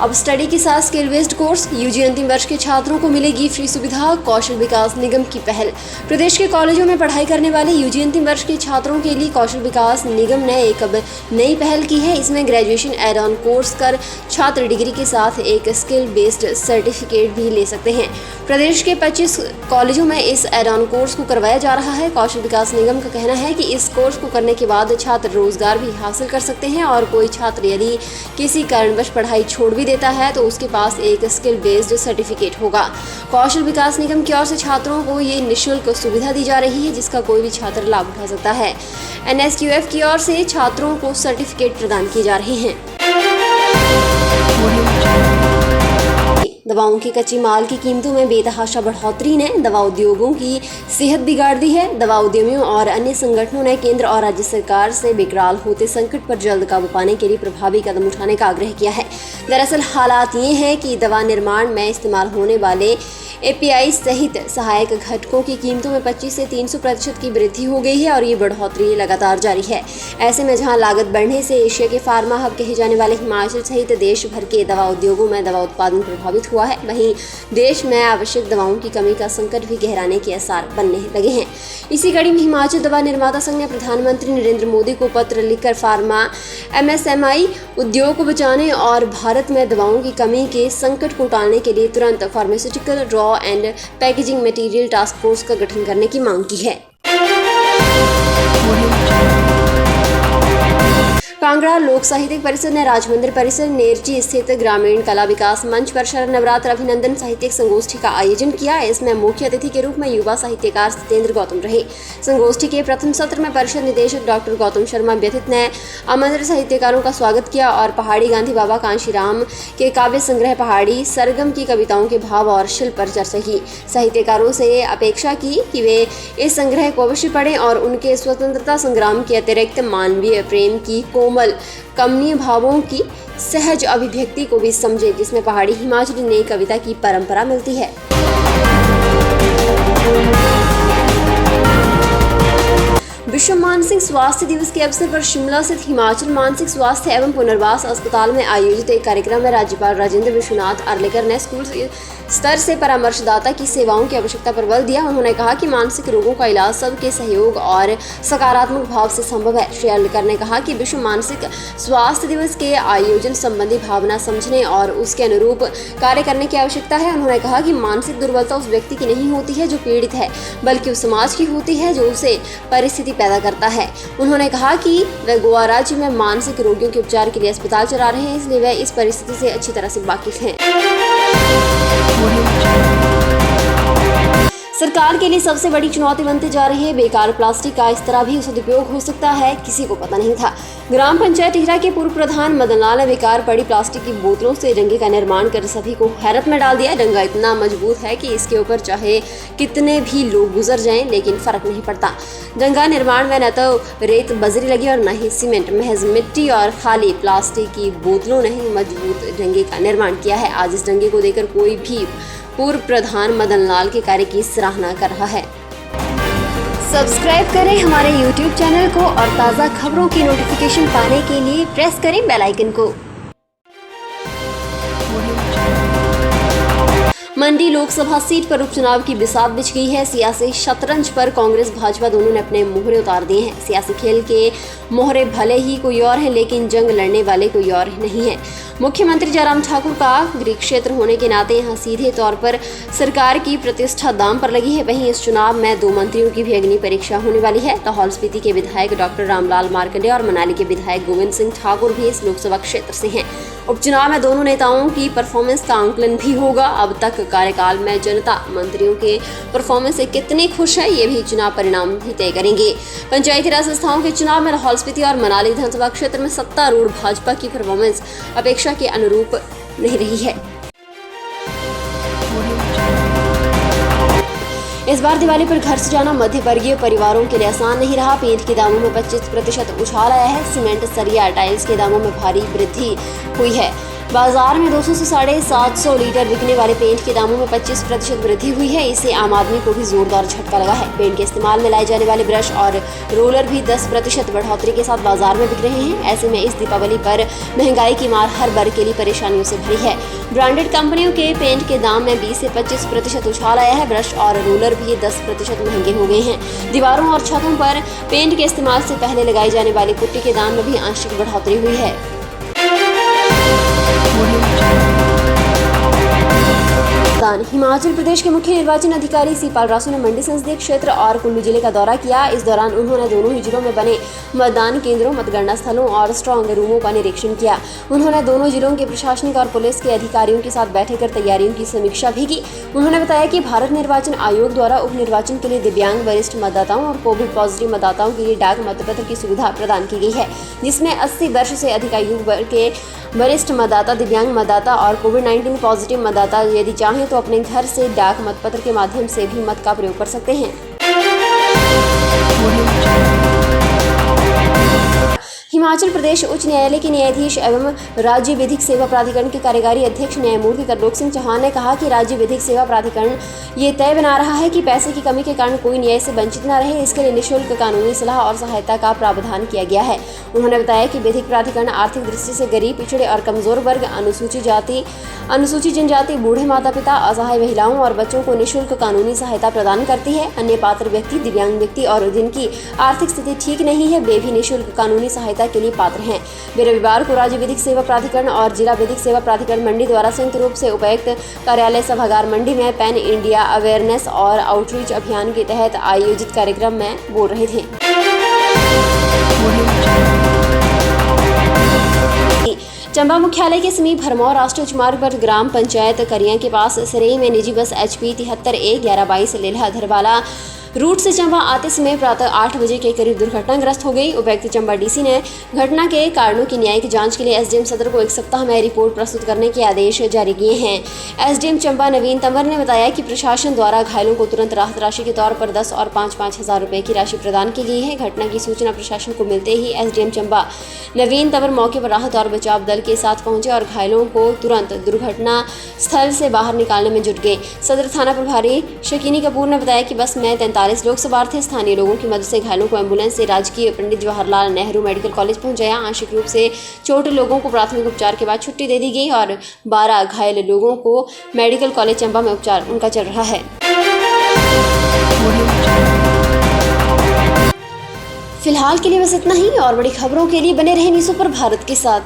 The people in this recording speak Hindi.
अब स्टडी के साथ स्किल बेस्ड कोर्स, यूजी अंतिम वर्ष के छात्रों को मिलेगी फ्री सुविधा। कौशल विकास निगम की पहल। प्रदेश के कॉलेजों में पढ़ाई करने वाले यूजी अंतिम वर्ष के छात्रों के लिए कौशल विकास निगम ने एक नई पहल की है। इसमें ग्रेजुएशन एड ऑन कोर्स कर छात्र डिग्री के साथ एक स्किल बेस्ड सर्टिफिकेट भी ले सकते हैं। प्रदेश के 25 कॉलेजों में इस एड ऑन कोर्स को करवाया जा रहा है। कौशल विकास निगम का कहना है कि इस कोर्स को करने के बाद छात्र रोजगार भी हासिल कर सकते हैं और कोई छात्र यदि किसी कारणवश पढ़ाई छोड़ भी देता है तो उसके पास एक स्किल बेस्ड सर्टिफिकेट होगा। कौशल विकास निगम की ओर से छात्रों को ये निःशुल्क सुविधा दी जा रही है, जिसका कोई भी छात्र लाभ उठा सकता है। NSQF की ओर से छात्रों को सर्टिफिकेट प्रदान किए जा रहे हैं। दवाओं के कच्चे माल की कीमतों में बेतहाशा बढ़ोतरी ने दवा उद्योगों की सेहत बिगाड़ दी है। दवा उद्यमियों और अन्य संगठनों ने केंद्र और राज्य सरकार से बेकरार होते संकट पर जल्द काबू पाने के लिए प्रभावी कदम उठाने का आग्रह किया है। दरअसल हालात ये हैं कि दवा निर्माण में इस्तेमाल होने वाले API सहित सहायक घटकों की कीमतों में 25 से 300% की वृद्धि हो गई है और ये बढ़ोतरी लगातार जारी है। ऐसे में जहां लागत बढ़ने से एशिया के फार्मा हब कहे जाने वाले हिमाचल सहित देश भर के दवा उद्योगों में दवा उत्पादन प्रभावित हुआ है, वहीं देश में आवश्यक दवाओं की कमी का संकट भी गहराने के आसार बनने लगे हैं। इसी कड़ी में हिमाचल दवा निर्माता संघ ने प्रधानमंत्री नरेंद्र मोदी को पत्र लिखकर फार्मा MSMI उद्योग को बचाने और भारत में दवाओं की कमी के संकट को टालने के लिए तुरंत pharmaceutical raw and packaging material task force का गठन करने की मांग की है। कांगड़ा लोक साहित्यिक परिषद ने राजमंदिर परिसर नेरची स्थित ग्रामीण कला विकास मंच पर शरद नवरात्र अभिनंदन साहित्यिक संगोष्ठी का आयोजन किया। इसमें मुख्य अतिथि के रूप में युवा साहित्यकार सत्येंद्र गौतम रहे। संगोष्ठी के प्रथम सत्र में परिषद निदेशक डॉक्टर गौतम शर्मा व्यथित ने आमंत्रित साहित्यकारों का स्वागत किया और पहाड़ी गांधी बाबा कांशीराम के काव्य संग्रह पहाड़ी सरगम की कविताओं के भाव और शिल्प पर चर्चा की। साहित्यकारों से अपेक्षा की कि वे इस संग्रह को अवश्य पढ़ें और उनके स्वतंत्रता संग्राम के अतिरिक्त मानवीय प्रेम की कोमल कमनीय भावों की सहज अभिव्यक्ति को भी समझे, जिसमें पहाड़ी हिमाचली नई कविता की परंपरा मिलती है। विश्व मानसिक स्वास्थ्य दिवस के अवसर पर शिमला स्थित हिमाचल मानसिक स्वास्थ्य एवं पुनर्वास अस्पताल में आयोजित एक कार्यक्रम में राज्यपाल राजेंद्र विश्वनाथ आर्लेकर ने स्कूल स्तर से परामर्शदाता की सेवाओं की आवश्यकता पर बल दिया। उन्होंने कहा कि मानसिक रोगों का इलाज सबके सहयोग और सकारात्मक भाव से संभव है। श्री आर्लेकर ने कहा कि विश्व मानसिक स्वास्थ्य दिवस के आयोजन संबंधी भावना समझने और उसके अनुरूप कार्य करने की आवश्यकता है। उन्होंने कहा कि मानसिक दुर्बलता उस व्यक्ति की नहीं होती है जो पीड़ित है, बल्कि उस समाज की होती है जो उसे परिस्थिति पैदा करता है। उन्होंने कहा कि वे गोवा राज्य में मानसिक रोगियों के उपचार के लिए अस्पताल चला रहे हैं, इसलिए वे इस परिस्थिति से अच्छी तरह से वाकिफ हैं। सरकार के लिए सबसे बड़ी चुनौती बनते जा रही है बेकार प्लास्टिक का। इस तरह भी सदुपयोग हो सकता है, किसी को पता नहीं था। ग्राम पंचायत टिहरा के पूर्व प्रधान मदन लाल ने बेकार पड़ी प्लास्टिक की बोतलों से डंगे का निर्माण कर सभी को हैरत में डाल दिया। डंगा इतना मजबूत है कि इसके ऊपर चाहे कितने भी लोग गुजर जाएं, लेकिन फर्क नहीं पड़ता। डंगा निर्माण में न तो रेत बजरी लगी और न ही सीमेंट, महज मिट्टी और खाली प्लास्टिक की बोतलों ने ही मजबूत डंगे का निर्माण किया है। आज इस डंगे को देखकर कोई भी पूर्व प्रधान मदन लाल के कार्य की सराहना कर रहा है। सब्सक्राइब करें हमारे YouTube चैनल को और ताज़ा खबरों की नोटिफिकेशन पाने के लिए प्रेस करें बेल आइकन को। मंडी लोकसभा सीट पर उपचुनाव की बिसात बिछ गई है। सियासी शतरंज पर कांग्रेस भाजपा दोनों ने अपने मोहरे उतार दिए हैं। सियासी खेल के मोहरे भले ही कोई और है, लेकिन जंग लड़ने वाले कोई और नहीं है। मुख्यमंत्री जयराम ठाकुर का गृह क्षेत्र होने के नाते यहां सीधे तौर पर सरकार की प्रतिष्ठा दांव पर लगी है। वहीं इस चुनाव में 2 मंत्रियों की भी अग्नि परीक्षा होने वाली है। लाहौल स्पीति के विधायक डॉक्टर रामलाल मार्कंडे और मनाली के विधायक गोविंद सिंह ठाकुर भी इस लोकसभा क्षेत्र से हैं। उपचुनाव में दोनों नेताओं की परफॉर्मेंस का आंकलन भी होगा। अब तक कार्यकाल में जनता मंत्रियों के परफॉर्मेंस से कितनी खुश है, ये भी चुनाव परिणाम ही तय करेंगे। पंचायती राज संस्थाओं के चुनाव में लाहौल स्पीति और मनाली विधानसभा क्षेत्र में सत्तारूढ़ भाजपा की परफॉर्मेंस अपेक्षा के अनुरूप नहीं रही है। इस बार दिवाली पर घर से जाना मध्य वर्गीय परिवारों के लिए आसान नहीं रहा। पेंट के दामों में 25% उछाल आया है। सीमेंट, सरिया, टाइल्स के दामों में भारी वृद्धि हुई है। बाजार में 200 से 750 लीटर बिकने वाले पेंट के दामों में 25% वृद्धि हुई है। इससे आम आदमी को भी जोरदार झटका लगा है। पेंट के इस्तेमाल में लाए जाने वाले ब्रश और रोलर भी 10% बढ़ोतरी के साथ बाजार में बिक रहे हैं। ऐसे में इस दीपावली पर महंगाई की मार हर वर्ग के लिए परेशानियों से भरी है। ब्रांडेड कंपनियों के पेंट के दाम में 20 से 25% उछाल आया है। ब्रश और रोलर भी 10% महंगे हो गए हैं। दीवारों और छतों पर पेंट के इस्तेमाल से पहले लगाई जाने वाली पुट्टी के दाम में भी आंशिक बढ़ोतरी हुई है। हिमाचल प्रदेश के मुख्य निर्वाचन अधिकारी सी पालरासु ने मंडी संसदीय क्षेत्र और कुल्लू जिले का दौरा किया। इस दौरान उन्होंने दोनों ही जिलों में बने मतदान केंद्रों, मतगणना स्थलों और स्ट्रांग रूमों का निरीक्षण किया। उन्होंने दोनों जिलों के प्रशासनिक और पुलिस के अधिकारियों के साथ बैठक कर तैयारियों की समीक्षा भी की। उन्होंने बताया कि भारत निर्वाचन आयोग द्वारा उप निर्वाचन के लिए दिव्यांग वरिष्ठ मतदाताओं और कोविड पॉजिटिव मतदाताओं के लिए डाक मतपत्र की सुविधा प्रदान की गई है, जिसमें 80 वर्ष से अधिक आयु वर्ग के वरिष्ठ मतदाता, दिव्यांग मतदाता और कोविड-19 पॉजिटिव मतदाता यदि चाहें तो अपने घर से डाक मतपत्र के माध्यम से भी मत का प्रयोग कर सकते हैं। हिमाचल प्रदेश उच्च न्यायालय के न्यायाधीश एवं राज्य विधिक सेवा प्राधिकरण के कार्यकारी अध्यक्ष न्यायमूर्ति तरलोक सिंह चौहान ने कहा कि राज्य विधिक सेवा प्राधिकरण ये तय बना रहा है कि पैसे की कमी के कारण कोई न्याय से वंचित न रहे। इसके लिए निःशुल्क कानूनी सलाह और सहायता का प्रावधान किया गया है। उन्होंने बताया कि विधिक प्राधिकरण आर्थिक दृष्टि से गरीब, पिछड़े और कमजोर वर्ग, अनुसूचित जनजाति, बूढ़े माता पिता, असहाय महिलाओं और बच्चों को निःशुल्क कानूनी सहायता प्रदान करती है। अन्य पात्र व्यक्ति, दिव्यांग व्यक्ति और जिनकी आर्थिक स्थिति ठीक नहीं है, वे भी निःशुल्क कानूनी सहायता के लिए पात्र हैं। वे रविवार को राज्य विधिक सेवा प्राधिकरण और जिला विधिक सेवा प्राधिकरण मंडी द्वारा संयुक्त रूप से उपायुक्त कार्यालय सभागार मंडी में पैन इंडिया अवेयरनेस और आउटरीच अभियान के तहत आयोजित कार्यक्रम में बोल रहे थे। चंबा मुख्यालय के समीप भरमौर राष्ट्रीय उच्च मार्ग पर ग्राम पंचायत करिया के पास सरेई में निजी बस HP 73A1122 लेल्हा धरवाला रूट से चंबा आते समय प्रातः 8 बजे के करीब दुर्घटनाग्रस्त हो गई। उपायुक्त चंबा DC ने घटना के कारणों की न्यायिक जांच के लिए SDM सदर को 1 सप्ताह में रिपोर्ट प्रस्तुत करने के आदेश जारी किए हैं। SDM चंबा नवीन तंवर ने बताया कि प्रशासन द्वारा घायलों को तुरंत राहत राशि के तौर पर 10 और 5-5 हज़ार रुपये की राशि प्रदान की गई है। घटना की सूचना प्रशासन को मिलते ही SDM चंबा नवीन तंवर मौके पर राहत और बचाव दल के साथ पहुंचे और घायलों को तुरंत दुर्घटना स्थल से बाहर निकालने में जुट गए। सदर थाना प्रभारी शकीनी कपूर ने बताया कि बस में 43 लोग सवार थे। स्थानीय लोगों की मदद से घायलों को एम्बुलेंस से राजकीय पंडित जवाहरलाल नेहरू मेडिकल कॉलेज पहुंचाया। आंशिक रूप से छोटे लोगों को प्राथमिक उपचार के बाद छुट्टी दे दी गई और 12 घायल लोगों को मेडिकल कॉलेज चंबा में उपचार उनका चल रहा है। फिलहाल के लिए बस इतना ही। और बड़ी खबरों के लिए बने रहें न्यूज़ पर भारत के साथ।